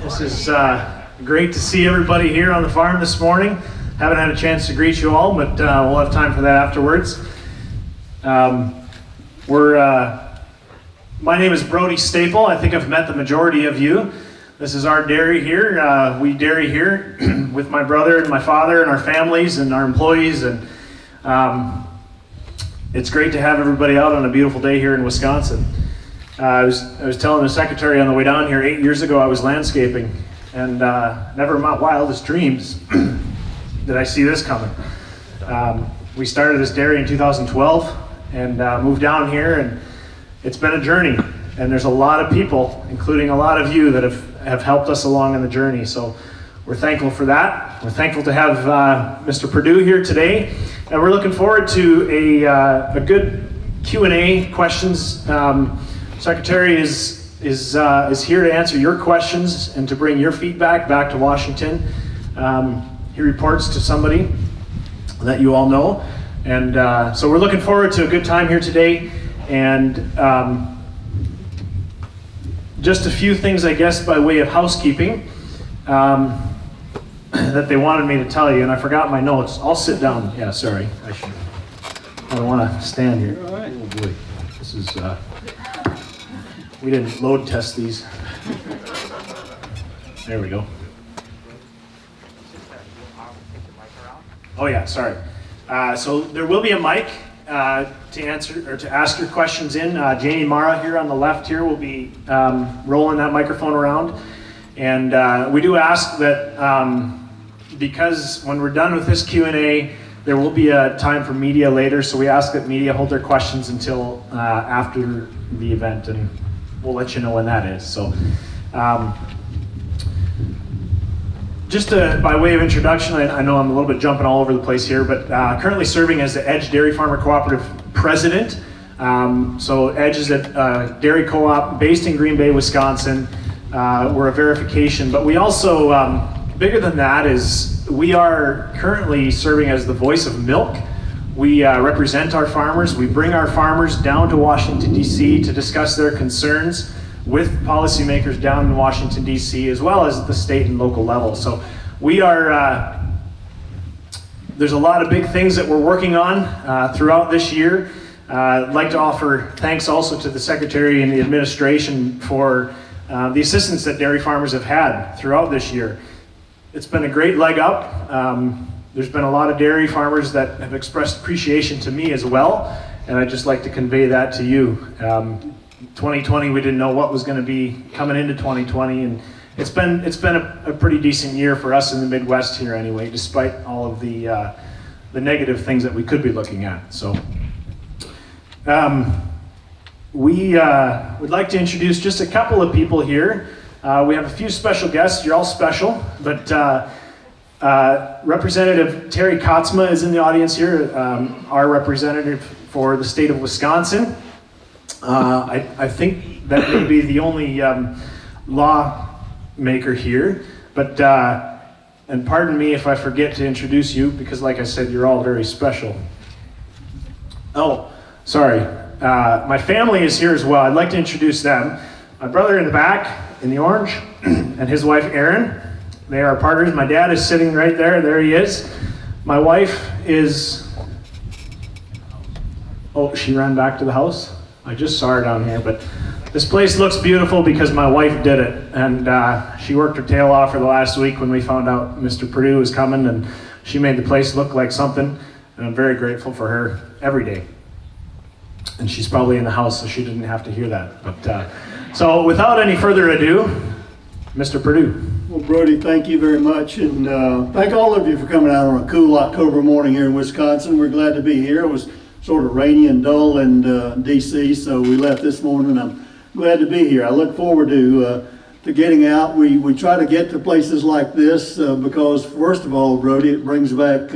This is great to see everybody here on the farm this morning. Haven't had a chance to greet you all, but we'll have time for that afterwards. My name is Brody Staple. I think I've met the majority of you. This is our dairy here. We dairy here with my brother and my father and our families and our employees, and it's great to have everybody out on a beautiful day here in Wisconsin. I was telling the secretary on the way down here, 8 years ago I was landscaping, and never in my wildest dreams did I see this coming. We started this dairy in 2012 and moved down here, and it's been a journey, and there's a lot of people, including a lot of you, that have helped us along in the journey, so we're thankful for that. We're thankful to have Mr. Perdue here today, and we're looking forward to a good Q&A questions. Secretary is here to answer your questions and to bring your feedback back to Washington. He reports to somebody that you all know, and so we're looking forward to a good time here today. And just a few things, I guess, by way of housekeeping that they wanted me to tell you, and I forgot my notes. I'll sit down. Yeah, sorry. I don't want to stand here. All right. Oh boy, this is. We didn't load test these. There we go. Oh yeah, sorry. So there will be a mic to answer or to ask your questions in. Janie Mara here on the left here will be rolling that microphone around. And we do ask that because when we're done with this Q&A, there will be a time for media later, so we ask that media hold their questions until after the event, and we'll let you know when that is. So, just by way of introduction, I know I'm a little bit jumping all over the place here, but currently serving as the Edge Dairy Farmer Cooperative President. So Edge is a dairy co-op based in Green Bay, Wisconsin. We're a verification, but we also, bigger than that, is we are currently serving as the voice of milk. We represent our farmers. We bring our farmers down to Washington, D.C. to discuss their concerns with policymakers down in Washington, D.C., as well as at the state and local level. So we are, there's a lot of big things that we're working on throughout this year. I'd like to offer thanks also to the Secretary and the administration for the assistance that dairy farmers have had throughout this year. It's been a great leg up. There's been a lot of dairy farmers that have expressed appreciation to me as well, and I'd just like to convey that to you. 2020, we didn't know what was going to be coming into 2020, and it's been a pretty decent year for us in the Midwest here anyway, despite all of the negative things that we could be looking at. So we would like to introduce just a couple of people here. We have a few special guests. You're all special, but Representative Terry Kotzma is in the audience here, our representative for the state of Wisconsin. I think that may be the only lawmaker here, but and pardon me if I forget to introduce you, because like I said, you're all very special. Oh, sorry. My family is here as well. I'd like to introduce them. My brother in the back, in the orange, and his wife Erin. They are partners. My dad is sitting right there. There he is. My wife is, oh, she ran back to the house. I just saw her down here, but this place looks beautiful because my wife did it. And she worked her tail off for the last week when we found out Mr. Perdue was coming, and she made the place look like something. And I'm very grateful for her every day. And she's probably in the house, so she didn't have to hear that. But so without any further ado, Mr. Perdue. Well, Brody, thank you very much, and thank all of you for coming out on a cool October morning here in Wisconsin. We're glad to be here. It was sort of rainy and dull in D.C., so we left this morning. I'm glad to be here. I look forward to getting out. We try to get to places like this because, first of all, Brody, it brings back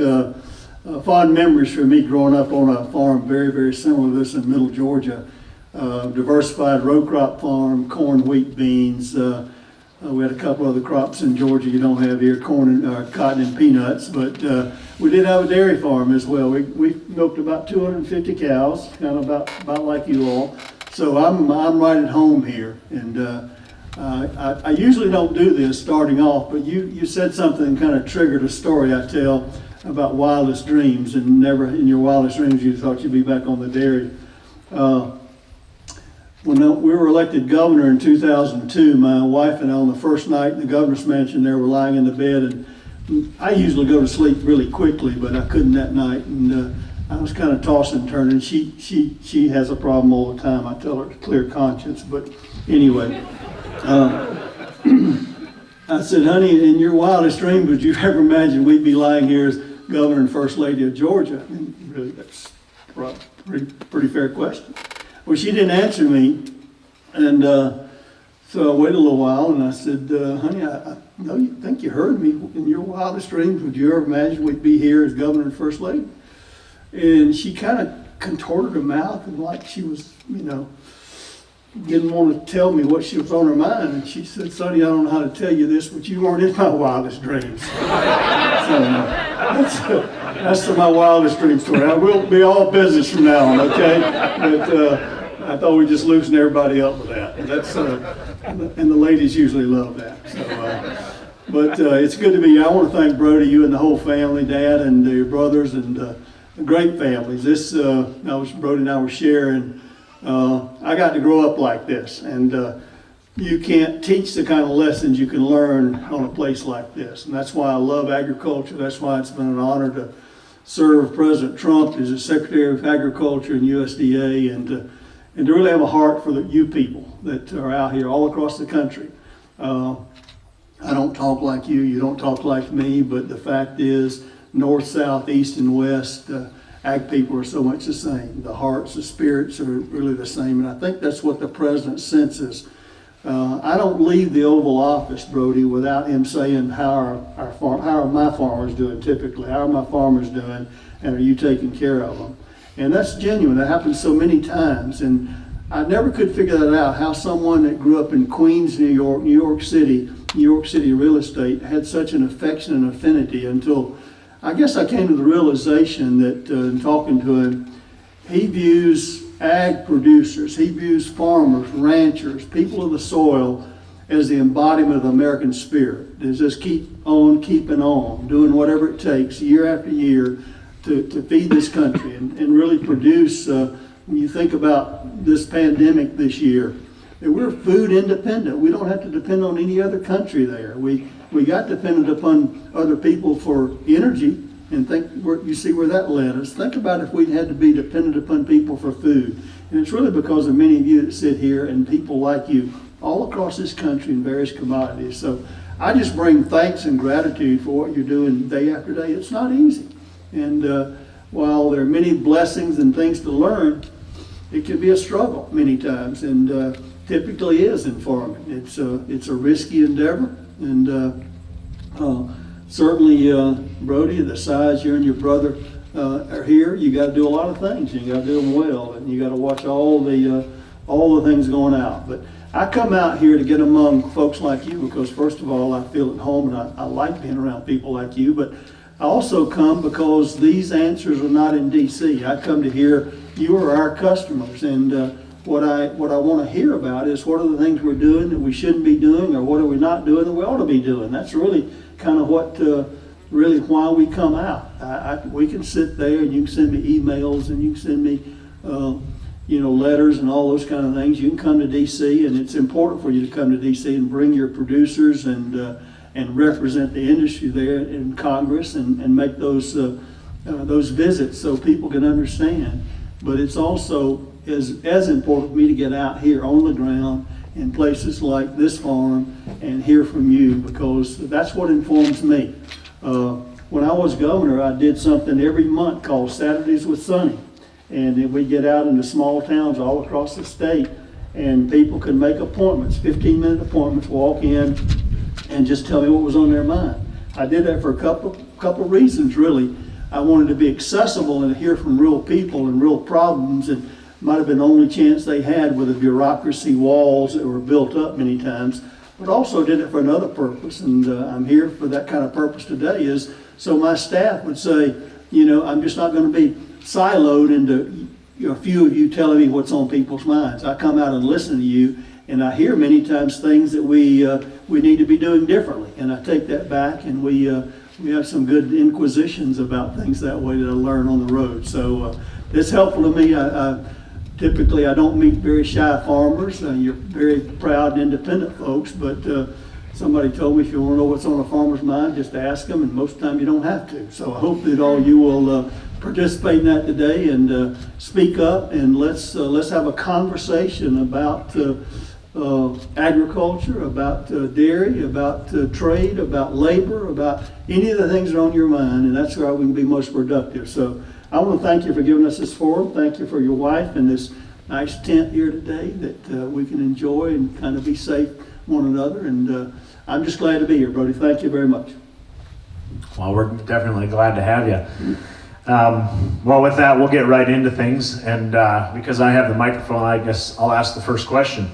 fond memories for me growing up on a farm very, very similar to this in Middle Georgia. Diversified row crop farm, corn, wheat, beans. We had a couple other crops in Georgia you don't have here, corn and cotton and peanuts, but we did have a dairy farm as well. We milked about 250 cows, kind of about like you all. So I'm right at home here, and I usually don't do this starting off, but you said something that kind of triggered a story I tell about wildest dreams, and never in your wildest dreams you thought you'd be back on the dairy. When we were elected governor in 2002, my wife and I, on the first night in the governor's mansion there, were lying in the bed, and I usually go to sleep really quickly, but I couldn't that night, and I was kind of tossing and turning. She has a problem all the time. I tell her to clear conscience, but anyway. I said, honey, in your wildest dreams, would you ever imagine we'd be lying here as governor and first lady of Georgia? And really, that's a pretty fair question. Well, she didn't answer me, and so I waited a little while, and I said, honey, I know you think you heard me. In your wildest dreams, would you ever imagine we'd be here as governor and first lady? And she kind of contorted her mouth, and like she was, didn't want to tell me what she was on her mind. And she said, Sonny, I don't know how to tell you this, but you weren't in my wildest dreams. So that's my wildest dream story. I will be all business from now on, okay? But I thought we'd just loosen everybody up with that. And the ladies usually love that. So, but it's good to be here. I want to thank Brody, you and the whole family, Dad and your brothers, and great families. Brody and I were sharing. I got to grow up like this, and you can't teach the kind of lessons you can learn on a place like this. And that's why I love agriculture. That's why it's been an honor to serve President Trump as the Secretary of Agriculture and USDA, and to really have a heart for you people that are out here all across the country. I don't talk like you, you don't talk like me, but the fact is, north, south, east, and west, ag people are so much the same. The hearts, the spirits are really the same, and I think that's what the president senses. I don't leave the Oval Office, Brody, without him saying how are my farmers doing typically, how are my farmers doing, and are you taking care of them? And that's genuine. That happens so many times, and I never could figure that out, how someone that grew up in Queens, New York City real estate had such an affection and affinity until I guess I came to the realization that in talking to him, he views ag producers, he views farmers, ranchers, people of the soil as the embodiment of the American spirit. They just keep on keeping on, doing whatever it takes year after year to feed this country and really produce, when you think about this pandemic this year, that we're food independent. We don't have to depend on any other country there. We got dependent upon other people for energy, and you see where that led us. Think about if we'd had to be dependent upon people for food. And it's really because of many of you that sit here and people like you all across this country in various commodities. So I just bring thanks and gratitude for what you're doing day after day. It's not easy. And while there are many blessings and things to learn, it can be a struggle many times, and typically is in farming. It's a risky endeavor, and certainly, Brody, the size you and your brother are here, you got to do a lot of things. You got to do them well, and you got to watch all the things going out. But I come out here to get among folks like you because, first of all, I feel at home, and I like being around people like you. But I also come because these answers are not in D.C. I come to hear you are our customers, and what I want to hear about is what are the things we're doing that we shouldn't be doing, or what are we not doing that we ought to be doing. That's really kind of what, really why we come out. We can sit there, and you can send me emails, and you can send me, letters and all those kind of things. You can come to D.C., and it's important for you to come to D.C. and bring your producers and represent the industry there in Congress and make those visits so people can understand. But it's also as important for me to get out here on the ground in places like this farm and hear from you, because that's what informs me. When I was governor, I did something every month called Saturdays with Sonny. And then we'd get out into small towns all across the state, and people could make appointments, 15-minute appointments, walk in and just tell me what was on their mind. I did that for a couple reasons, really. I wanted to be accessible and hear from real people and real problems, and might have been the only chance they had with the bureaucracy walls that were built up many times, but also did it for another purpose. And I'm here for that kind of purpose today, is so my staff would say, I'm just not going to be siloed into a few of you telling me what's on people's minds. I come out and listen to you And I hear many times things that we need to be doing differently. And I take that back, and we have some good inquisitions about things that way that I learn on the road. So it's helpful to me. Typically, I don't meet very shy farmers. You're very proud and independent folks, but somebody told me if you want to know what's on a farmer's mind, just ask them, and most of the time you don't have to. So I hope that all you will participate in that today and speak up, and let's have a conversation about agriculture, about dairy, about trade, about labor, about any of the things that are on your mind, and that's where we can be most productive. So I want to thank you for giving us this forum. Thank you for your wife and this nice tent here today that we can enjoy and kind of be safe one another. And I'm just glad to be here, Brody. Thank you very much. Well, we're definitely glad to have you. Well, with that, we'll get right into things. And because I have the microphone, I guess I'll ask the first question.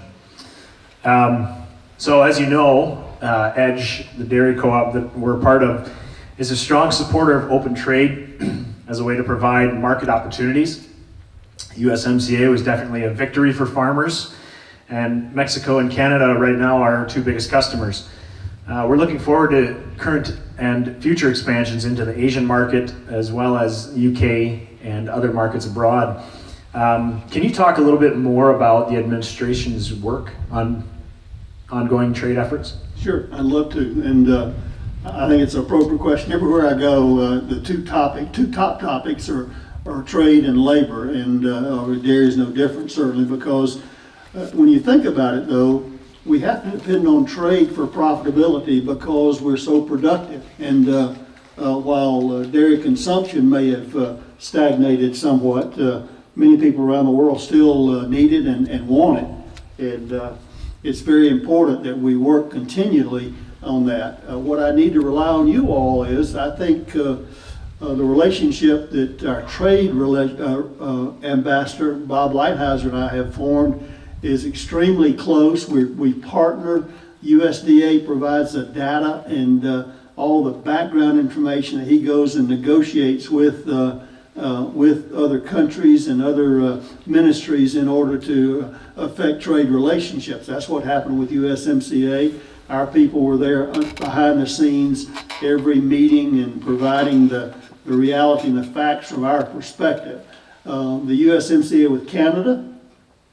So as you know, EDGE, the dairy co-op that we're a part of, is a strong supporter of open trade as a way to provide market opportunities. USMCA was definitely a victory for farmers, and Mexico and Canada right now are our two biggest customers. We're looking forward to current and future expansions into the Asian market, as well as UK and other markets abroad. Can you talk a little bit more about the administration's work on ongoing trade efforts? Sure, I'd love to. And I think it's an appropriate question. Everywhere I go, the two top topics are trade and labor, and dairy is no different, certainly, because when you think about it, though, we have to depend on trade for profitability because we're so productive. And while dairy consumption may have stagnated somewhat, many people around the world still need it and want it. And it's very important that we work continually on that. What I need to rely on you all is, I think the relationship that our trade ambassador, Bob Lighthizer, and I have formed is extremely close. We partner. USDA provides the data and all the background information that he goes and negotiates with other countries and other ministries in order to affect trade relationships. That's what happened with USMCA. Our people were there behind the scenes every meeting and providing the reality and the facts from our perspective. The USMCA with Canada,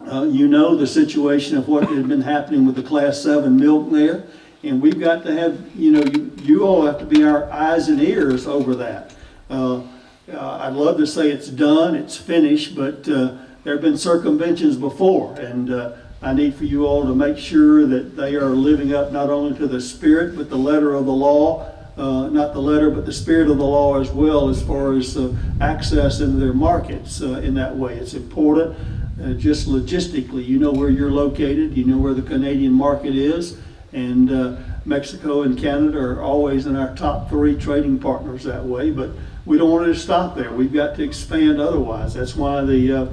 you know the situation of what had been happening with the Class 7 milk there, and we've got to have, you all have to be our eyes and ears over that. I'd love to say it's done, it's finished, but there have been circumventions before, and I need for you all to make sure that they are living up not only to the spirit, but the letter of the law, not the letter, but the spirit of the law as well, as far as access into their markets in that way. It's important, just logistically, you know where you're located, you know where the Canadian market is, and Mexico and Canada are always in our top 3 trading partners that way, but we don't want it to stop there. We've got to expand otherwise. That's why the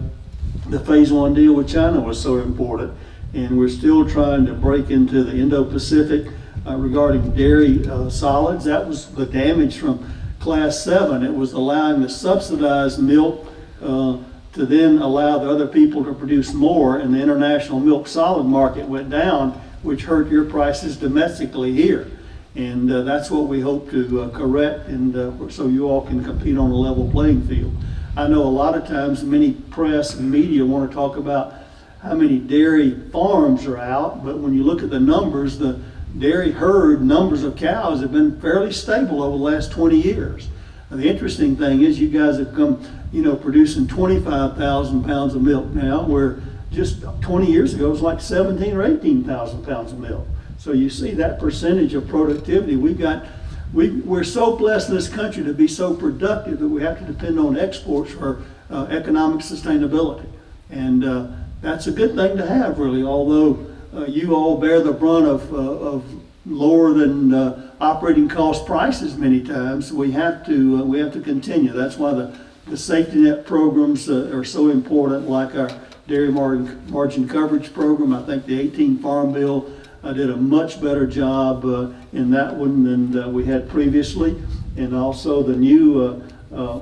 Phase 1 deal with China was so important. And we're still trying to break into the Indo-Pacific regarding dairy solids. That was the damage from Class 7. It was allowing the subsidized milk to then allow the other people to produce more, and the international milk solid market went down, which hurt your prices domestically here. And that's what we hope to correct, and so you all can compete on a level playing field. I know a lot of times many press and media want to talk about how many dairy farms are out, but when you look at the numbers, the dairy herd numbers of cows have been fairly stable over the last 20 years. And the interesting thing is you guys have come, producing 25,000 pounds of milk now, where just 20 years ago it was like 17 or 18,000 pounds of milk. So you see that percentage of productivity. We're so blessed in this country to be so productive that we have to depend on exports for economic sustainability. And that's a good thing to have, really, although you all bear the brunt of lower than operating cost prices many times. We have to continue. That's why the safety net programs are so important, like our dairy margin coverage program. I think the 18 Farm Bill did a much better job in that one than we had previously. And also the new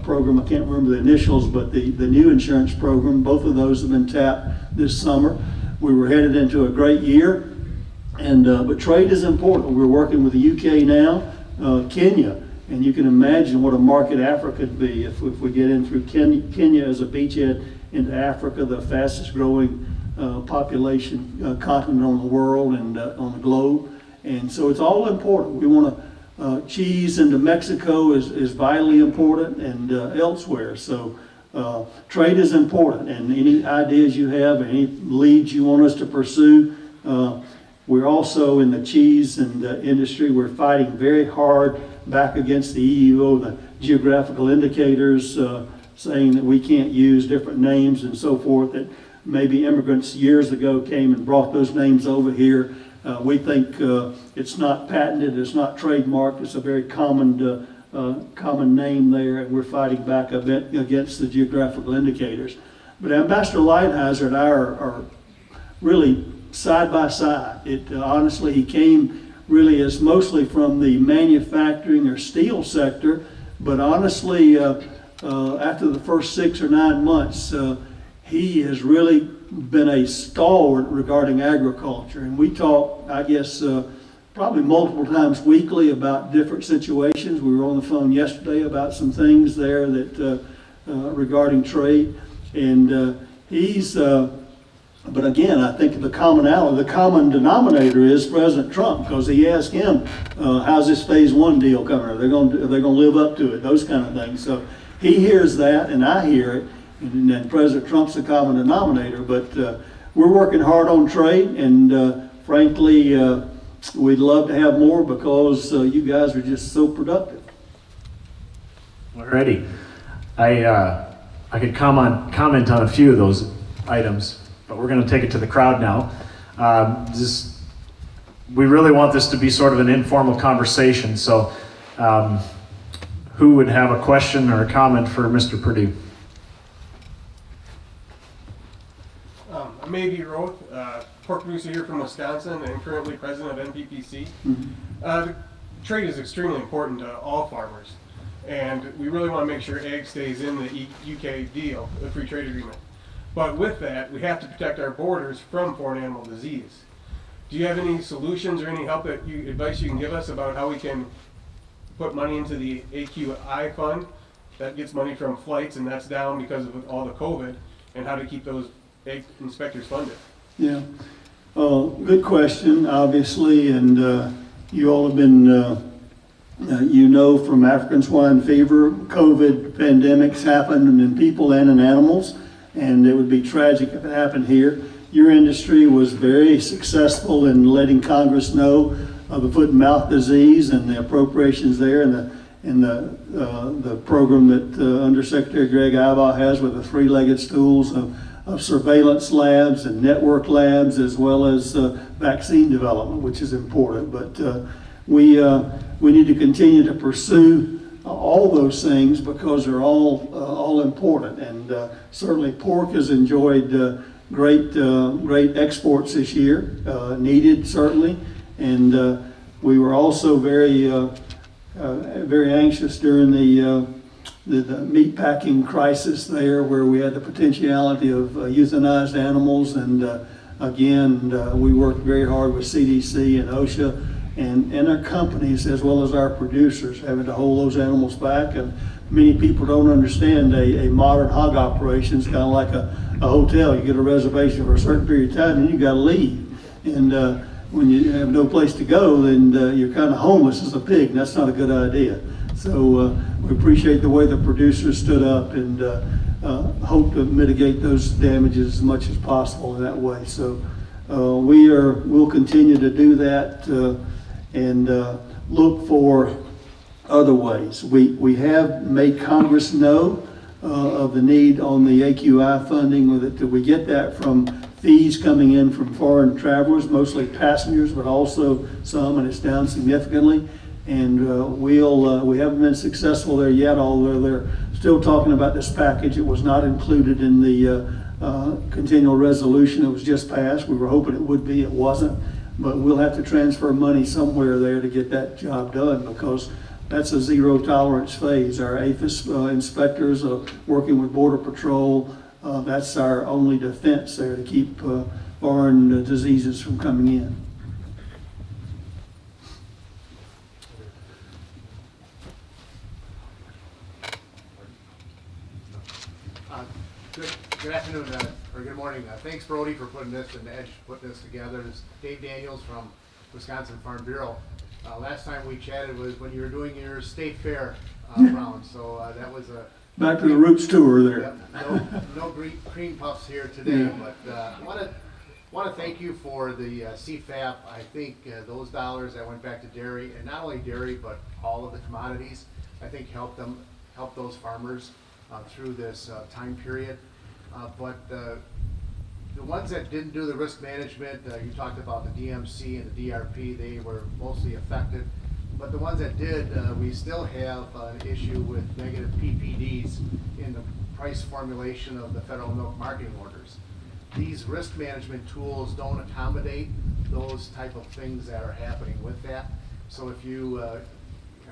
program, I can't remember the initials, but the new insurance program, both of those have been tapped this summer. we were headed into a great year. But trade is important. We're working with the UK now, Kenya, and you can imagine what a market Africa could be if we get in through Kenya as a beachhead into Africa, the fastest growing population continent on the world and on the globe. And so it's all important. We want to, cheese into Mexico is vitally important and elsewhere. So trade is important, and any ideas you have, any leads you want us to pursue, we're also in the cheese and industry. We're fighting very hard back against the EU over the geographical indicators, saying that we can't use different names and so forth, that maybe immigrants years ago came and brought those names over here. We think it's not patented, it's not trademarked, it's a very common name there, and we're fighting back a bit against the geographical indicators. But Ambassador Lighthizer and I are really side by side. Honestly, he came really as mostly from the manufacturing or steel sector, but honestly, after the first 6 or 9 months, he has really been a stalwart regarding agriculture. And we talk, I guess, probably multiple times weekly about different situations. We were on the phone yesterday about some things there that regarding trade, and but again, I think the common denominator is President Trump, because he asked him, how's this phase 1 deal coming? Are they going to live up to it? Those kind of things. So he hears that, and I hear it, and then President Trump's the common denominator. But we're working hard on trade, and frankly, we'd love to have more because you guys are just so productive. Alrighty. I could comment on a few of those items, but we're going to take it to the crowd now. We really want this to be sort of an informal conversation, so who would have a question or a comment for Mr. Perdue? I'm A.B. Roth, pork producer here from Wisconsin and currently president of NPPC. Mm-hmm. Trade is extremely important to all farmers, and we really want to make sure ag stays in the UK deal, the free trade agreement. But with that, we have to protect our borders from foreign animal disease. Do you have any solutions or any advice you can give us about how we can put money into the AQI fund that gets money from flights, and that's down because of all the COVID, and how to keep those egg inspectors funded? Yeah, good question, obviously, and you all have been, from African swine fever, COVID pandemics happen in people and in animals, and it would be tragic if it happened here. Your industry was very successful in letting Congress know of the foot and mouth disease and the appropriations there, and the program that Undersecretary Greg Ibaugh has with the three-legged stools of surveillance labs and network labs, as well as vaccine development, which is important. But we need to continue to pursue all those things because they're all important. And certainly pork has enjoyed great exports this year, needed certainly. And we were also very anxious during the meat packing crisis there, where we had the potentiality of euthanized animals. And again, we worked very hard with CDC and OSHA and our companies, as well as our producers, having to hold those animals back. And many people don't understand a modern hog operation is kind of like a hotel. You get a reservation for a certain period of time and you got to leave. And when you have no place to go, then you're kind of homeless as a pig, and that's not a good idea. So we appreciate the way the producers stood up and hope to mitigate those damages as much as possible in that way. So we'll continue to do that and look for other ways. We have made Congress know of the need on the AQI funding, that we get that from fees coming in from foreign travelers, mostly passengers, but also some, and it's down significantly. And we haven't been successful there yet, although they're still talking about this package. It was not included in the continual resolution that was just passed. We were hoping it would be, it wasn't. But we'll have to transfer money somewhere there to get that job done, because that's a zero tolerance phase. Our APHIS inspectors are working with Border Patrol. That's our only defense there, to keep foreign diseases from coming in. Good afternoon, or good morning. Thanks, Brody, for putting this, and Edge putting this together. This is Dave Daniels from Wisconsin Farm Bureau. Last time we chatted was when you were doing your state fair round, so that was a... Back to the Roots tour there. Yep, no cream puffs here today, but I want to thank you for the CFAP. I think those dollars that went back to dairy, and not only dairy, but all of the commodities, I think help those farmers through this time period. But the ones that didn't do the risk management, you talked about the DMC and the DRP, they were mostly affected. But the ones that did, we still have an issue with negative PPDs in the price formulation of the federal milk marketing orders. These risk management tools don't accommodate those type of things that are happening with that. So if you, I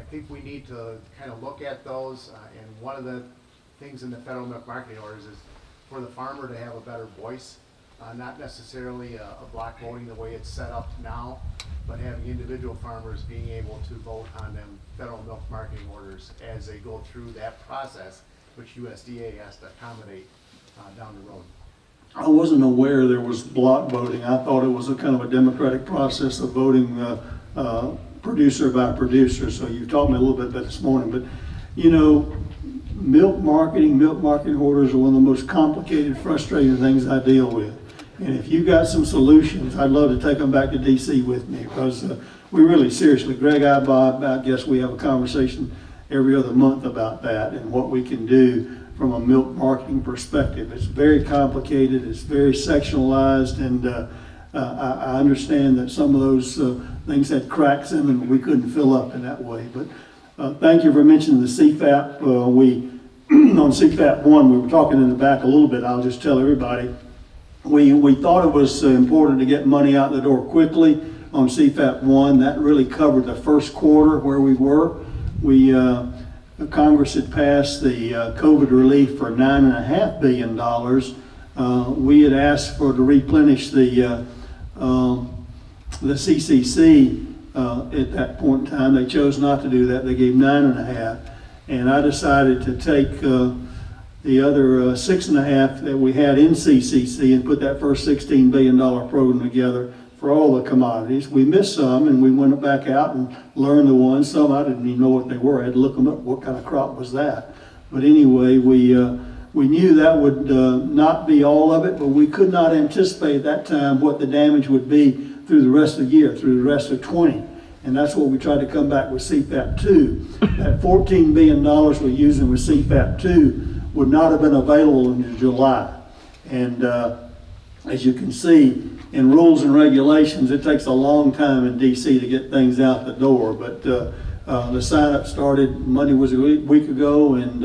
think we need to kind of look at those, and one of the things in the federal milk marketing orders is for the farmer to have a better voice, not necessarily a block voting the way it's set up now, but having individual farmers being able to vote on them federal milk marketing orders as they go through that process, which USDA has to accommodate down the road. I wasn't aware there was block voting. I thought it was a kind of a democratic process of voting producer by producer. So you taught me a little bit about this morning, but you know, milk marketing orders are one of the most complicated, frustrating things I deal with. And if you got some solutions, I'd love to take them back to DC with me, because we really seriously, Greg, Bob, I guess we have a conversation every other month about that and what we can do from a milk marketing perspective. It's very complicated, it's very sectionalized, and I understand that some of those things had cracks in them and we couldn't fill up in that way. But thank you for mentioning the CFAP. On CFAP 1, we were talking in the back a little bit. I'll just tell everybody. We thought it was important to get money out the door quickly on CFAP 1. That really covered the first quarter where we were. Congress had passed the COVID relief for $9.5 billion. We had asked to replenish the CCC at that point in time. They chose not to do that. They gave $9.5, and I decided to take the other $6.5 that we had in CCC and put that first $16 billion program together for all the commodities. We missed some, and we went back out and learned the ones. Some I didn't even know what they were. I had to look them up. What kind of crop was that? But anyway, we knew that would not be all of it, but we could not anticipate at that time what the damage would be through the rest of the year, through the rest of 20. And that's what we tried to come back with CFAP 2. That $14 billion we're using with CFAP 2 would not have been available in July. And as you can see, in rules and regulations, it takes a long time in DC to get things out the door. But the sign-up started, Monday was a week ago, and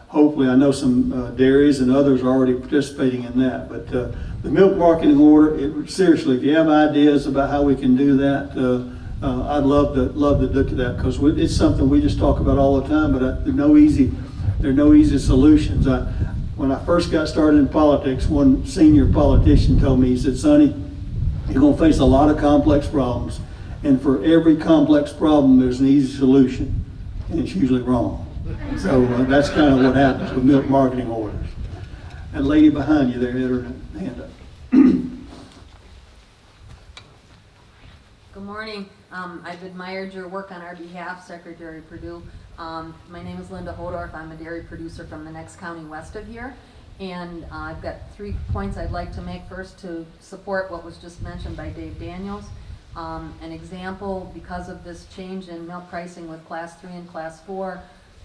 hopefully I know some dairies and others are already participating in that. But the milk marketing order, seriously, if you have ideas about how we can do that, I'd love to look at that, because it's something we just talk about all the time, but there are no easy solutions. When I first got started in politics, one senior politician told me, he said, "Sonny, you're going to face a lot of complex problems, and for every complex problem, there's an easy solution, and it's usually wrong." So that's kind of what happens with milk marketing orders. That lady behind you there had her hand up. Good morning. I've admired your work on our behalf, Secretary Perdue. My name is Linda Hodorf. I'm a dairy producer from the next county west of here. And I've got 3 points I'd like to make. First, to support what was just mentioned by Dave Daniels. An example, because of this change in milk pricing with Class 3 and Class 4,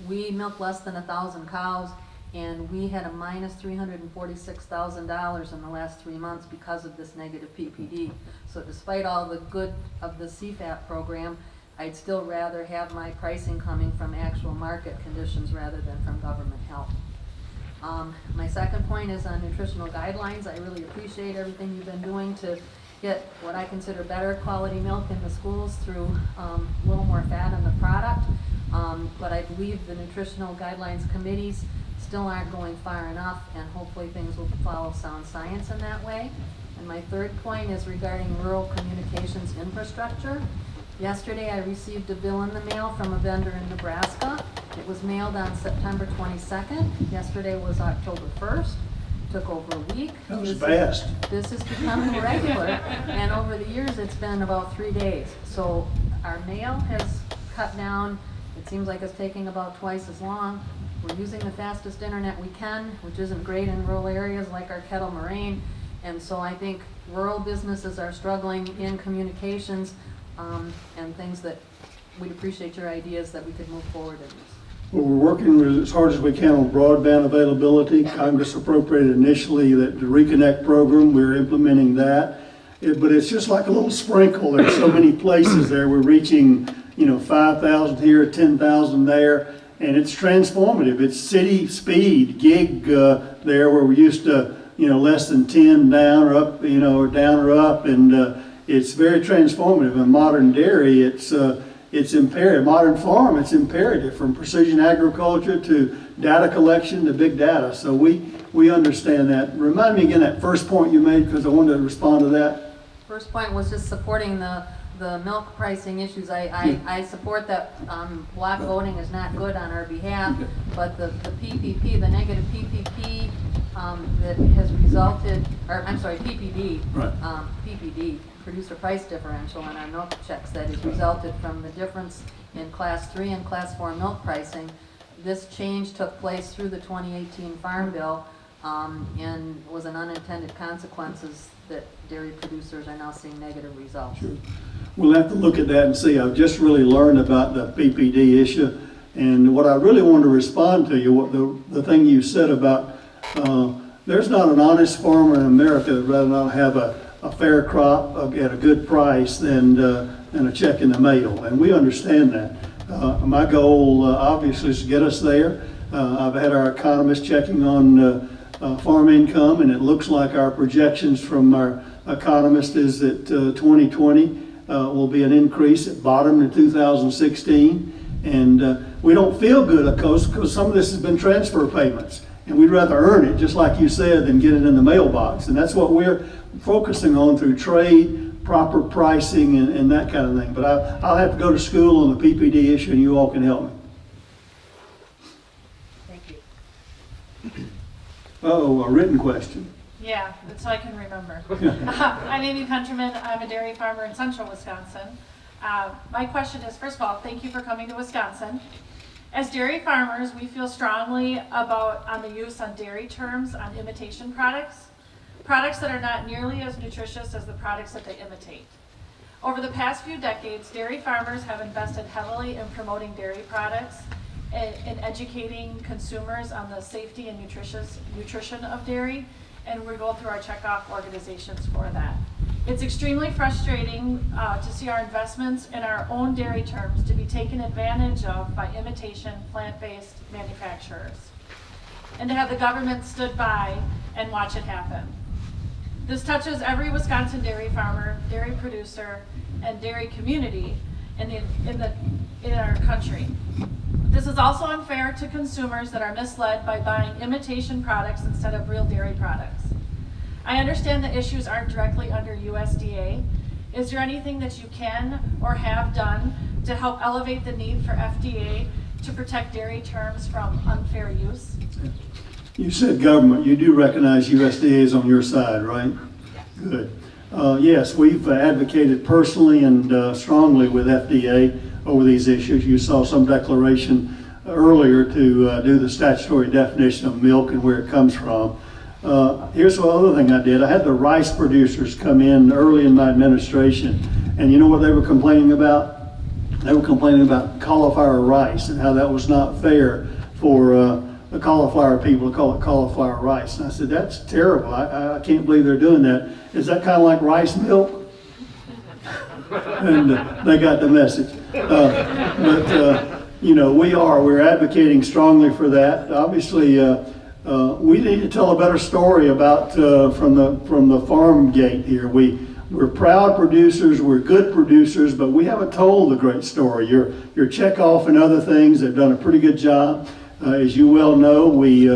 we milk less than 1,000 cows, and we had a minus $346,000 in the last 3 months because of this negative PPD. So despite all the good of the CFAP program, I'd still rather have my pricing coming from actual market conditions rather than from government help. My second point is on nutritional guidelines. I really appreciate everything you've been doing to get what I consider better quality milk in the schools through a little more fat in the product. But I believe the nutritional guidelines committees still aren't going far enough, and hopefully things will follow sound science in that way. And my third point is regarding rural communications infrastructure. Yesterday, I received a bill in the mail from a vendor in Nebraska. It was mailed on September 22nd. Yesterday was October 1st. Took over a week. That was fast. This is becoming regular, and over the years, it's been about 3 days. So our mail has cut down. It seems like it's taking about twice as long. We're using the fastest internet we can, which isn't great in rural areas like our Kettle Moraine. And so I think rural businesses are struggling in communications, and things that we'd appreciate your ideas that we could move forward in this. Well, we're working as hard as we can on broadband availability. Congress appropriated initially the Reconnect program. We're implementing that. But it's just like a little sprinkle. There's so many places there. We're reaching, 5,000 here, 10,000 there, and it's transformative. It's city speed, gig there where we used to, less than 10 down or up, or down or up, and it's very transformative. In modern dairy, it's imperative. Modern farm, it's imperative, from precision agriculture to data collection to big data. So we understand that. Remind me again that first point you made, because I wanted to respond to that. First point was just supporting the milk pricing issues. I support that block voting is not good on our behalf, but the PPP, the negative PPP that has resulted, or I'm sorry, PPD, Right. PPD, producer price differential in our milk checks that has resulted from the difference in class 3 and class 4 milk pricing. This change took place through the 2018 Farm Bill, and was an unintended consequences that dairy producers are now seeing negative results. Sure. We'll have to look at that and see. I've just really learned about the PPD issue, and what I really wanted to respond to you, what the thing you said about there's not an honest farmer in America that would rather not have a fair crop at a good price than a check in the mail, and we understand that. My goal obviously is to get us there. I've had our economists checking on farm income, and it looks like our projections from our economist is that 2020 will be an increase. It bottomed in 2016, and we don't feel good, of course, because some of this has been transfer payments, and we'd rather earn it, just like you said, than get it in the mailbox. And that's what we're focusing on through trade, proper pricing, and that kind of thing. But I'll have to go to school on the PPD issue, and you all can help me. Thank you. Oh, a written question. Yeah, that's so I can remember. I'm Amy Countryman. I'm a dairy farmer in central Wisconsin. My question is, first of all, thank you for coming to Wisconsin. As dairy farmers, we feel strongly on the use on dairy terms on imitation products that are not nearly as nutritious as the products that they imitate. Over the past few decades, dairy farmers have invested heavily in promoting dairy products and educating consumers on the safety and nutrition of dairy, and we go through our checkoff organizations for that. It's extremely frustrating to see our investments in our own dairy terms to be taken advantage of by imitation plant-based manufacturers, and to have the government stood by and watch it happen. This touches every Wisconsin dairy farmer, dairy producer, and dairy community in our country. This is also unfair to consumers that are misled by buying imitation products instead of real dairy products. I understand the issues aren't directly under USDA. Is there anything that you can or have done to help elevate the need for FDA to protect dairy terms from unfair use? You said government. You do recognize USDA is on your side, right? Yes. Good. Yes, we've advocated personally and strongly with FDA over these issues. You saw some declaration earlier to do the statutory definition of milk and where it comes from. Here's the other thing I did. I had the rice producers come in early in my administration, and you know what they were complaining about? They were complaining about cauliflower rice and how that was not fair for the cauliflower people to call it cauliflower rice. And I said, that's terrible. I can't believe they're doing that. Is that kind of like rice milk? And they got the message. We're advocating strongly for that. Obviously, we need to tell a better story about from the farm gate here. We're proud producers, we're good producers, but we haven't told the great story. Your checkoff and other things have done a pretty good job. As you well know, we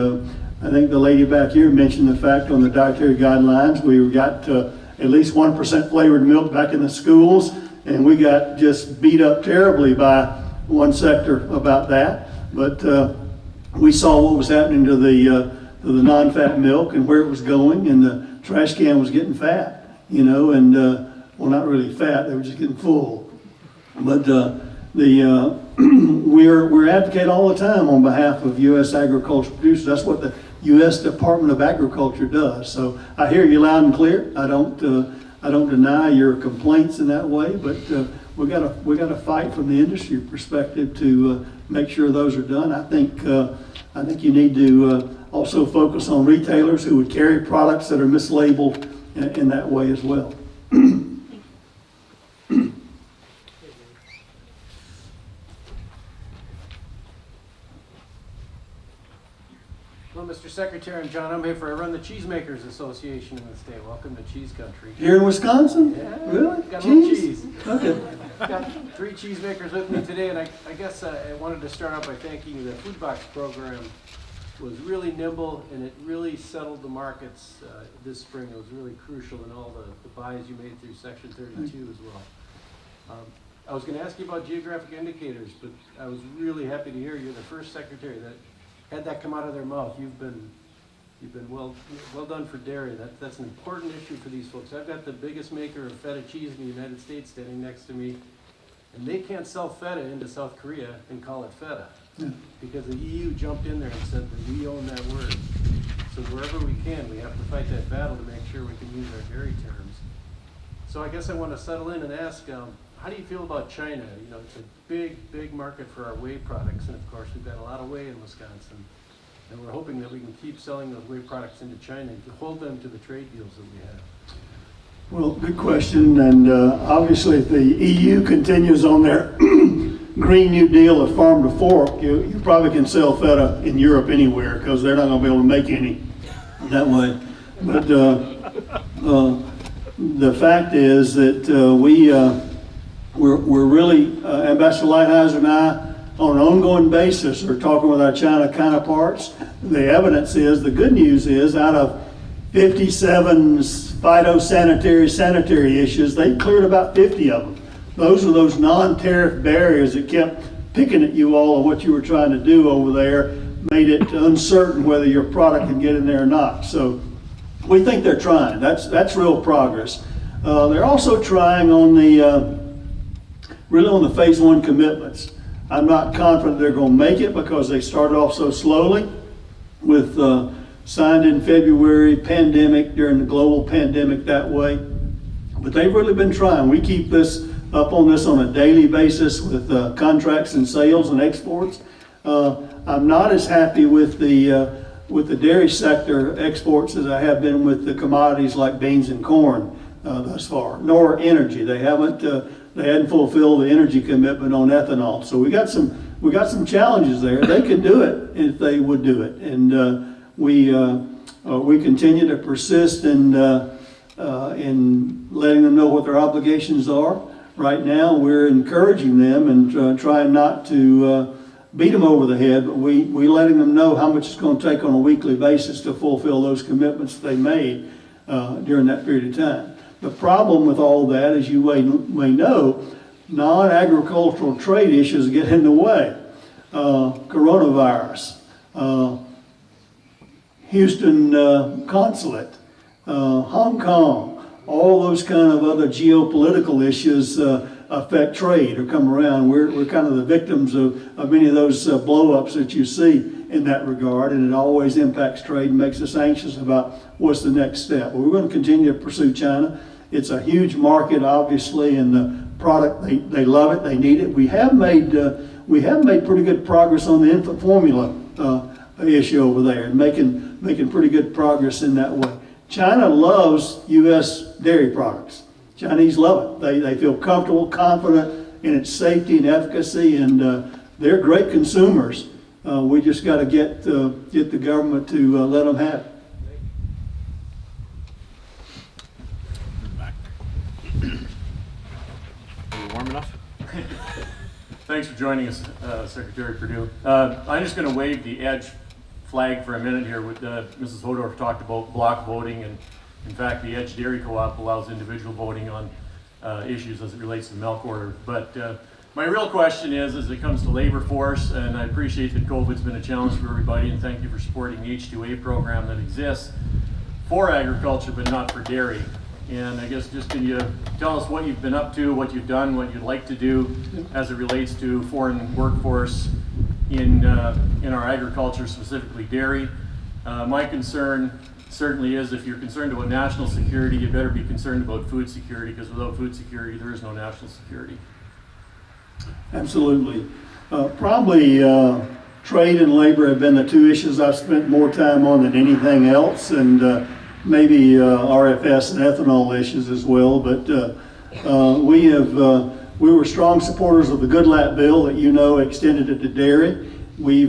I think the lady back here mentioned the fact on the dietary guidelines, we got at least 1% flavored milk back in the schools, and we got just beat up terribly by one sector about that. But we saw what was happening to the non-fat milk and where it was going, and the trash can was getting fat, you know, and well, not really fat, they were just getting full. But we're advocating all the time on behalf of U.S. agricultural producers. That's what the U.S. Department of Agriculture does. So I hear you loud and clear. I don't deny your complaints in that way, but we gotta fight from the industry perspective to make sure those are done. I think you need to also focus on retailers who would carry products that are mislabeled in that way as well. Well, Mr. Secretary, I'm John Umhafer. I run the Cheesemakers Association in the state. Welcome to Cheese Country. Here in Wisconsin? Yeah, Really? got a little cheese. Okay. Got 3 cheesemakers with me today, and I guess I wanted to start out by thanking you. The food box program was really nimble, and it really settled the markets this spring. It was really crucial in all the buys you made through Section 32 as well. I was going to ask you about geographic indicators, but I was really happy to hear you're the first secretary that had that come out of their mouth. You've been well done for dairy. That's an important issue for these folks. I've got the biggest maker of feta cheese in the United States standing next to me, and they can't sell feta into South Korea and call it feta because the EU jumped in there and said that we own that word. So wherever we can, we have to fight that battle to make sure we can use our dairy terms. So I guess I want to settle in and ask, how do you feel about China? You know, it's a big market for our whey products, and of course we've got a lot of whey in Wisconsin, and we're hoping that we can keep selling those whey products into China and to hold them to the trade deals that we have. Well, good question, and obviously if the EU continues on their Green New Deal of farm to fork, you probably can sell feta in Europe anywhere because they're not going to be able to make any that way. But the fact is that we're really, Ambassador Lighthizer and I, on an ongoing basis, are talking with our China counterparts. The evidence is, the good news is, out of 57 phytosanitary issues, they cleared about 50 of them. Those are those non-tariff barriers that kept picking at you all on what you were trying to do over there, made it uncertain whether your product can get in there or not. So we think they're trying. That's real progress. They're also trying on really on the phase 1 commitments. I'm not confident they're going to make it because they started off so slowly with signed in February, pandemic, during the global pandemic that way. But they've really been trying. We keep this up on this on a daily basis with contracts and sales and exports. I'm not as happy with the dairy sector exports as I have been with the commodities like beans and corn thus far, nor energy. They hadn't fulfilled the energy commitment on ethanol. So we got some challenges there. They could do it if they would do it, and we continue to persist in letting them know what their obligations are. Right now, we're encouraging them and trying not to beat them over the head, but we letting them know how much it's going to take on a weekly basis to fulfill those commitments they made during that period of time. The problem with all that, as you may know, non-agricultural trade issues get in the way. Coronavirus, Houston consulate, Hong Kong, all those kind of other geopolitical issues affect trade or come around. We're kind of the victims of many of those blow-ups that you see in that regard, and it always impacts trade and makes us anxious about what's the next step. But we're going to continue to pursue China. It's a huge market, obviously, and the product, they love it, they need it. We have made pretty good progress on the infant formula issue over there, and making pretty good progress in that way. China loves U.S. dairy products. Chinese love it. They feel comfortable, confident in its safety and efficacy, and they're great consumers. We just got to get the government to let them have it. Warm enough? Thanks for joining us, Secretary Perdue. I'm just going to wave the EDGE flag for a minute here. With Mrs. Hodorf talked about block voting, and in fact, the Edge Dairy Co-op allows individual voting on issues as it relates to the milk order. But my real question is, as it comes to labor force, and I appreciate that COVID's been a challenge for everybody, and thank you for supporting the H2A program that exists for agriculture, but not for dairy. And I guess just can you tell us what you've been up to, what you've done, what you'd like to do as it relates to foreign workforce in our agriculture, specifically dairy. My concern certainly is, if you're concerned about national security, you better be concerned about food security, because without food security, there is no national security. Absolutely. Probably trade and labor have been the two issues I've spent more time on than anything else, and maybe RFS and ethanol issues as well. But we were strong supporters of the Goodlatte bill that extended it to dairy. We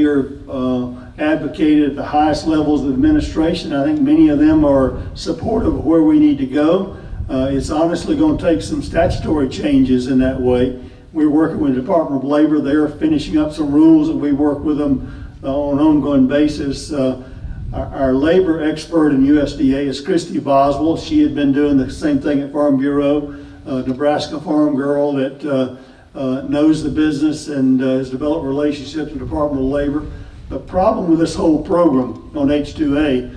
are advocated at the highest levels of administration. I think many of them are supportive of where we need to go. It's honestly going to take some statutory changes in that way. We're working with the Department of Labor. They're finishing up some rules, and we work with them on an ongoing basis. Our labor expert in USDA is Christy Boswell. She had been doing the same thing at Farm Bureau, Nebraska farm girl that knows the business and has developed relationships with the Department of Labor. The problem with this whole program on H2A,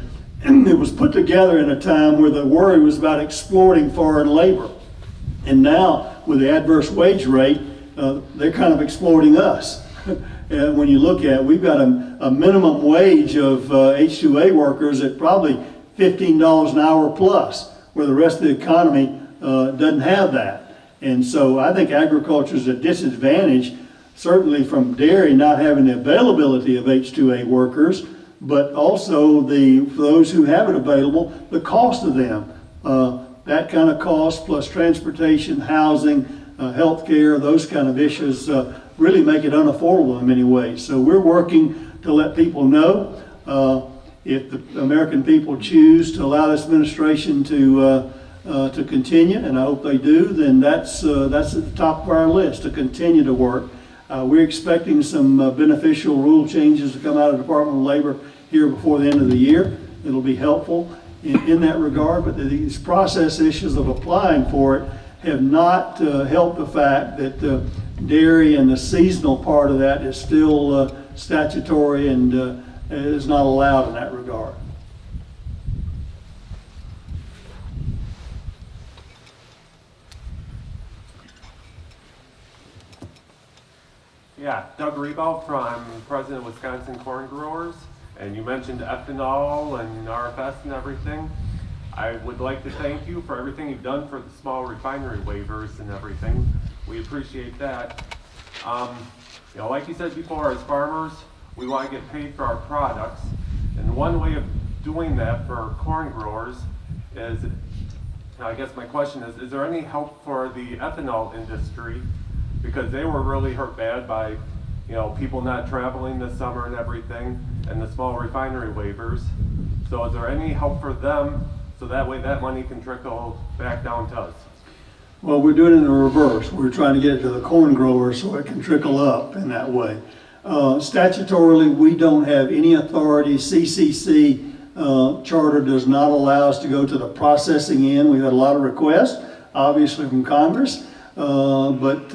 it was put together in a time where the worry was about exploiting foreign labor. And now, with the adverse wage rate, they're kind of exploiting us. And when you look at it, we've got a minimum wage of H2A workers at probably $15 an hour plus, where the rest of the economy doesn't have that. And so I think agriculture is a disadvantage, certainly from dairy not having the availability of H2A workers, but also for those who have it available, the cost of them. That kind of cost plus transportation, housing, healthcare, those kind of issues really make it unaffordable in many ways. So we're working to let people know if the American people choose to allow this administration to continue, and I hope they do, then that's at the top of our list, to continue to work. We're expecting some beneficial rule changes to come out of the Department of Labor here before the end of the year. It'll be helpful in that regard, but these process issues of applying for it have not helped the fact that dairy and the seasonal part of that is still statutory and is not allowed in that regard. Yeah, Doug Rebout from President of Wisconsin Corn Growers, and you mentioned ethanol and RFS and everything. I would like to thank you for everything you've done for the small refinery waivers and everything. We appreciate that. Like you said before, as farmers, we want to get paid for our products, and one way of doing that for corn growers is, I guess my question is there any help for the ethanol industry? Because they were really hurt bad by, people not traveling this summer and everything, and the small refinery waivers. So is there any help for them, so that way that money can trickle back down to us? Well, we're doing it in the reverse. We're trying to get it to the corn growers so it can trickle up in that way. Statutorily, we don't have any authority. CCC charter does not allow us to go to the processing end. We've had a lot of requests, obviously from Congress, but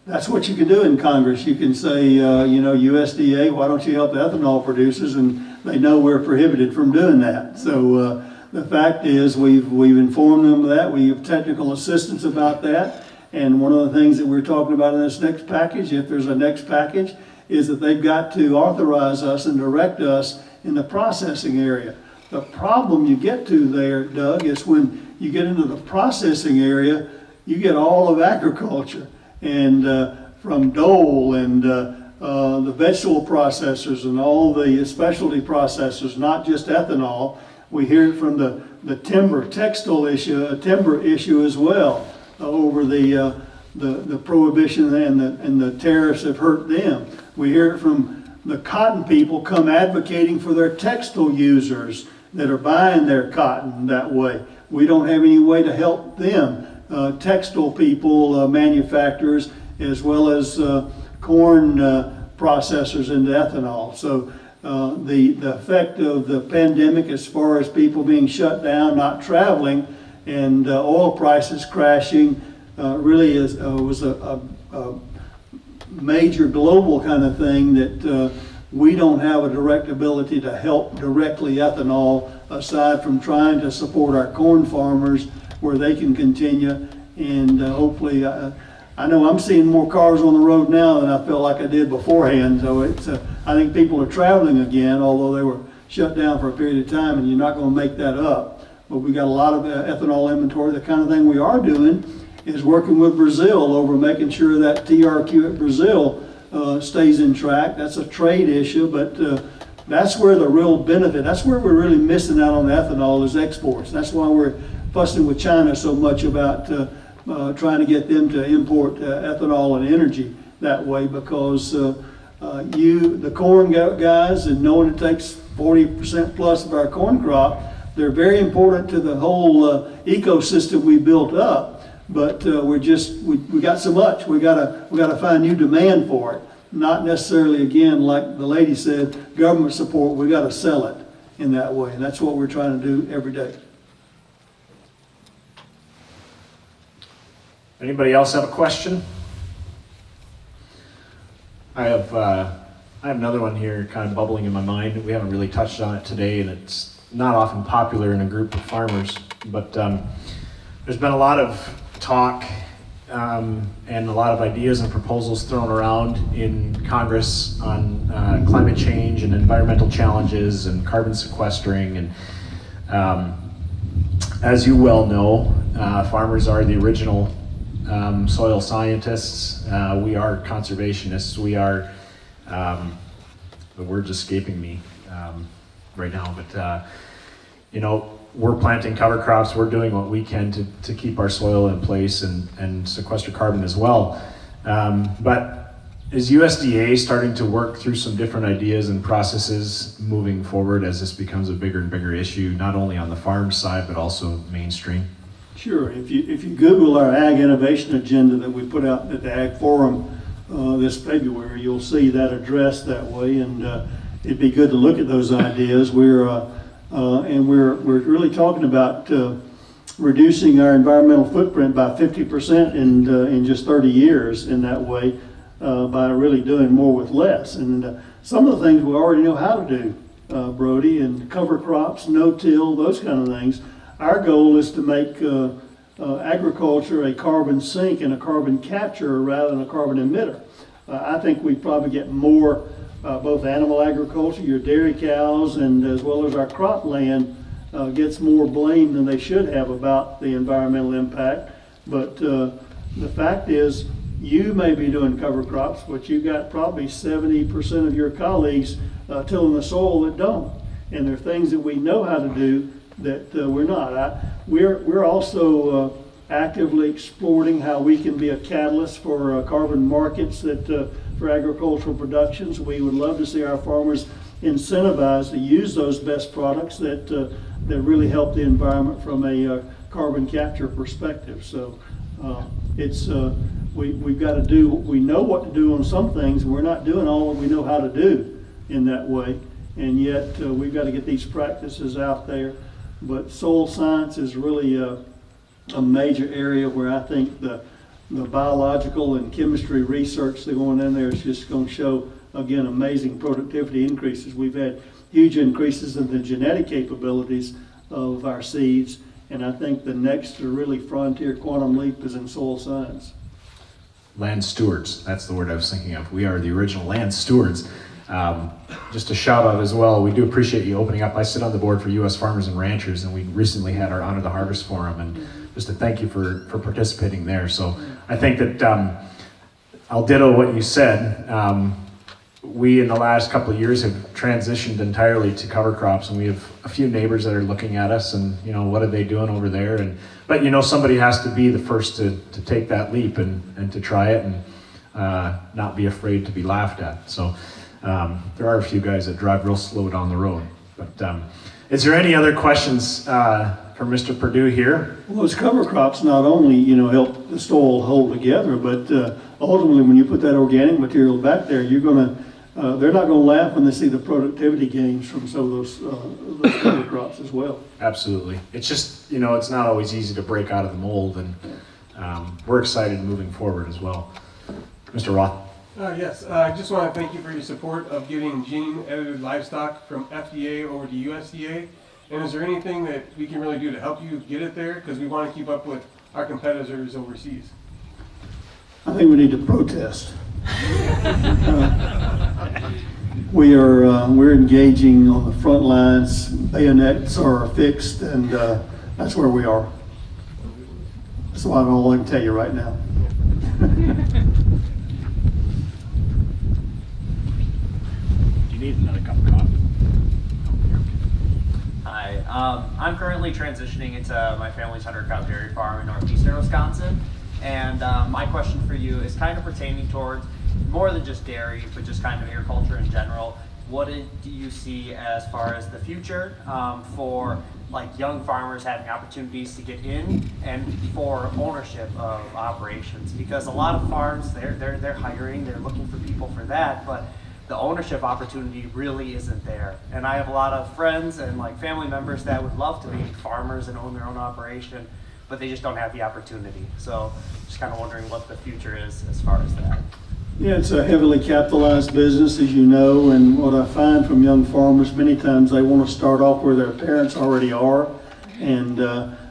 that's what you can do in Congress. You can say, USDA, why don't you help the ethanol producers? And they know we're prohibited from doing that. So the fact is, we've informed them of that. We have technical assistance about that. And one of the things that we're talking about in this next package, if there's a next package, is that they've got to authorize us and direct us in the processing area. The problem you get to there, Doug, is when you get into the processing area, you get all of agriculture, and from Dole and the vegetable processors and all the specialty processors, not just ethanol. We hear it from the timber issue as well, over the prohibition and the tariffs have hurt them. We hear it from the cotton people come advocating for their textile users that are buying their cotton that way. We don't have any way to help them. Textile people, manufacturers, as well as corn processors into ethanol. So the effect of the pandemic as far as people being shut down, not traveling, and oil prices crashing really was a major global kind of thing that we don't have a direct ability to help directly ethanol aside from trying to support our corn farmers where they can continue. And hopefully, I know I'm seeing more cars on the road now than I felt like I did beforehand. So I think people are traveling again, although they were shut down for a period of time, and you're not going to make that up. But we got a lot of ethanol inventory. The kind of thing we are doing is working with Brazil over making sure that TRQ at Brazil stays in track. That's a trade issue, but that's where the real benefit, that's where we're really missing out on ethanol is exports. That's why we're fussing with China so much about trying to get them to import ethanol and energy that way, because the corn guys, and knowing it takes 40% plus of our corn crop, they're very important to the whole ecosystem we built up. But we got so much. We gotta find new demand for it. Not necessarily, again, like the lady said, government support. We gotta sell it in that way, and that's what we're trying to do every day. Anybody else have a question? I have another one here kind of bubbling in my mind. We haven't really touched on it today, and it's not often popular in a group of farmers, but there's been a lot of talk and a lot of ideas and proposals thrown around in Congress on climate change and environmental challenges and carbon sequestering. And as you well know, farmers are the original soil scientists. We are conservationists. We are, the word's escaping me right now, but we're planting cover crops. We're doing what we can to keep our soil in place and sequester carbon as well. But is USDA starting to work through some different ideas and processes moving forward as this becomes a bigger and bigger issue, not only on the farm side, but also mainstream? Sure. If you Google our Ag Innovation Agenda that we put out at the Ag Forum this February, you'll see that addressed that way, and it'd be good to look at those ideas. We're really talking about reducing our environmental footprint by 50% in just 30 years in that way, by really doing more with less. And some of the things we already know how to do, Brody, and cover crops, no-till, those kind of things. Our goal is to make agriculture a carbon sink and a carbon capture rather than a carbon emitter. I think we probably get more both animal agriculture, your dairy cows, and as well as our cropland gets more blame than they should have about the environmental impact. But the fact is, you may be doing cover crops, but you got probably 70% of your colleagues tilling the soil that don't. And there are things that we know how to do that we're not. We're also actively exploring how we can be a catalyst for carbon markets that for agricultural productions. We would love to see our farmers incentivized to use those best products that really help the environment from a carbon capture perspective. So we've got to do, we know what to do on some things, and we're not doing all that we know how to do in that way. And yet we've got to get these practices out there. But soil science is really a major area where I think the biological and chemistry research that's going in there is just going to show, again, amazing productivity increases. We've had huge increases in the genetic capabilities of our seeds, and I think the next really frontier quantum leap is in soil science. Land stewards, that's the word I was thinking of. We are the original land stewards. Just a shout out as well, we do appreciate you opening up. I sit on the board for U.S. Farmers and Ranchers, and we recently had our Honor the Harvest Forum, and just to thank you for participating there. So I think that I'll ditto what you said. We in the last couple of years have transitioned entirely to cover crops, and we have a few neighbors that are looking at us and what are they doing over there, but somebody has to be the first to take that leap and to try it and not be afraid to be laughed at. So there are a few guys that drive real slow down the road. But is there any other questions for Mr. Perdue here? Well, those cover crops not only help the soil hold together, but ultimately when you put that organic material back there, you're going to they're not going to laugh when they see the productivity gains from some of those cover crops as well. Absolutely. It's just, it's not always easy to break out of the mold, and we're excited moving forward as well. Mr. Roth? Yes, I just want to thank you for your support of getting gene-edited livestock from FDA over to USDA. And is there anything that we can really do to help you get it there? Because we want to keep up with our competitors overseas. I think we need to protest. We're engaging on the front lines. Bayonets are fixed, and that's where we are. That's all I can tell you right now. Do you need another cup of coffee? Hi, I'm currently transitioning into my family's 100-cow dairy farm in northeastern Wisconsin, and my question for you is kind of pertaining towards more than just dairy, but just kind of agriculture in general. What do you see as far as the future for like young farmers having opportunities to get in and for ownership of operations? Because a lot of farms, they're hiring, they're looking for people for that, but the ownership opportunity really isn't there. And I have a lot of friends and like family members that would love to be farmers and own their own operation, but they just don't have the opportunity. So just kind of wondering what the future is as far as that. Yeah, it's a heavily capitalized business, as you know, and what I find from young farmers, many times they want to start off where their parents already are. And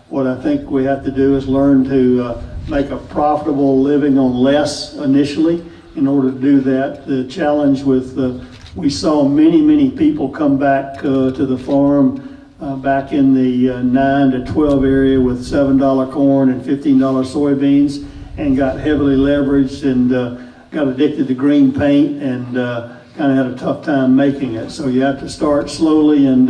what I think we have to do is learn to make a profitable living on less initially. In order to do that, the challenge with, we saw many people come back to the farm back in the 9 to 12 area with $7 corn and $15 soybeans, and got heavily leveraged and got addicted to green paint and kind of had a tough time making it. So you have to start slowly and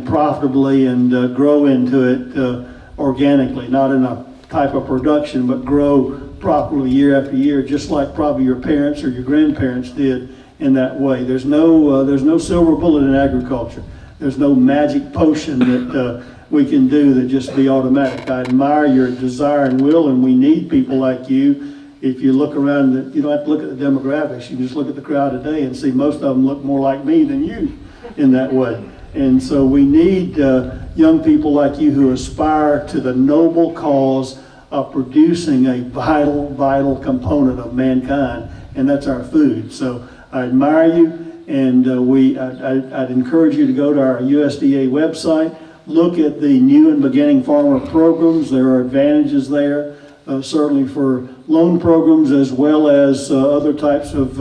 profitably and grow into it organically, not in a type of production, but grow properly year after year, just like probably your parents or your grandparents did in that way. There's no silver bullet in agriculture. There's no magic potion that we can do that just be automatic. I admire your desire and will, and we need people like you. If you look around, you don't have to look at the demographics. You can just look at the crowd today and see most of them look more like me than you in that way. And so we need young people like you who aspire to the noble cause of producing a vital component of mankind, and that's our food. So I admire you, and I'd encourage you to go to our USDA website, look at the new and beginning farmer programs. There are advantages there, certainly for loan programs as well as other types of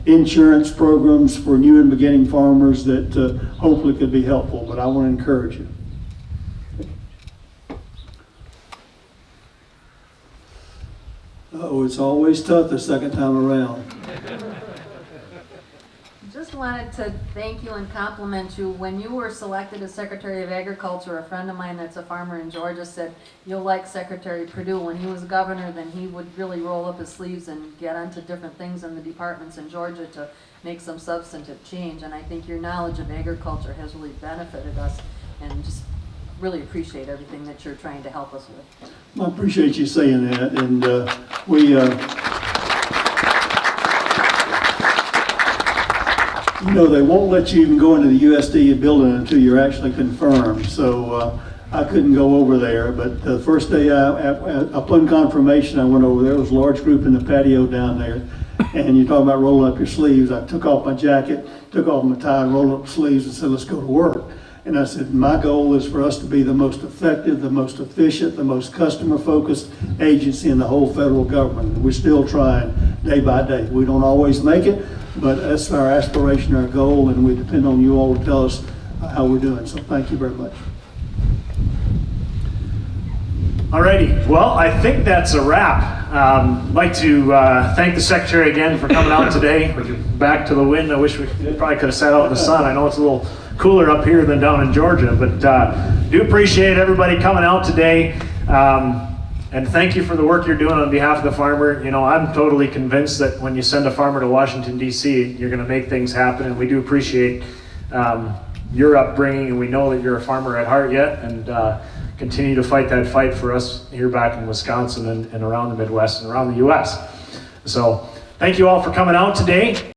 insurance programs for new and beginning farmers that hopefully could be helpful, but I want to encourage you. Oh, it's always tough the second time around. Just wanted to thank you and compliment you. When you were selected as Secretary of Agriculture, a friend of mine that's a farmer in Georgia said, you'll like Secretary Perdue. When he was governor, then he would really roll up his sleeves and get onto different things in the departments in Georgia to make some substantive change. And I think your knowledge of agriculture has really benefited us, and just really appreciate everything that you're trying to help us with. Well, I appreciate you saying that, and they won't let you even go into the USDA building until you're actually confirmed. So I couldn't go over there, but the first day upon confirmation, I went over there. There was a large group in the patio down there, and you talk about rolling up your sleeves. I took off my jacket, took off my tie, rolled up the sleeves, and said, let's go to work. And I said, my goal is for us to be the most effective, the most efficient, the most customer-focused agency in the whole federal government. And we're still trying day by day. We don't always make it, but that's our aspiration, our goal, and we depend on you all to tell us how we're doing. So thank you very much. Alrighty, well, I think that's a wrap. I'd like to thank the Secretary again for coming out today. Back to the wind. I wish we probably could have sat out in the sun. I know it's a little cooler up here than down in Georgia, but do appreciate everybody coming out today. And thank you for the work you're doing on behalf of the farmer. You know, I'm totally convinced that when you send a farmer to Washington, D.C., you're going to make things happen, and we do appreciate your upbringing, and we know that you're a farmer at heart yet, and continue to fight that fight for us here back in Wisconsin and around the Midwest and around the U.S. So thank you all for coming out today.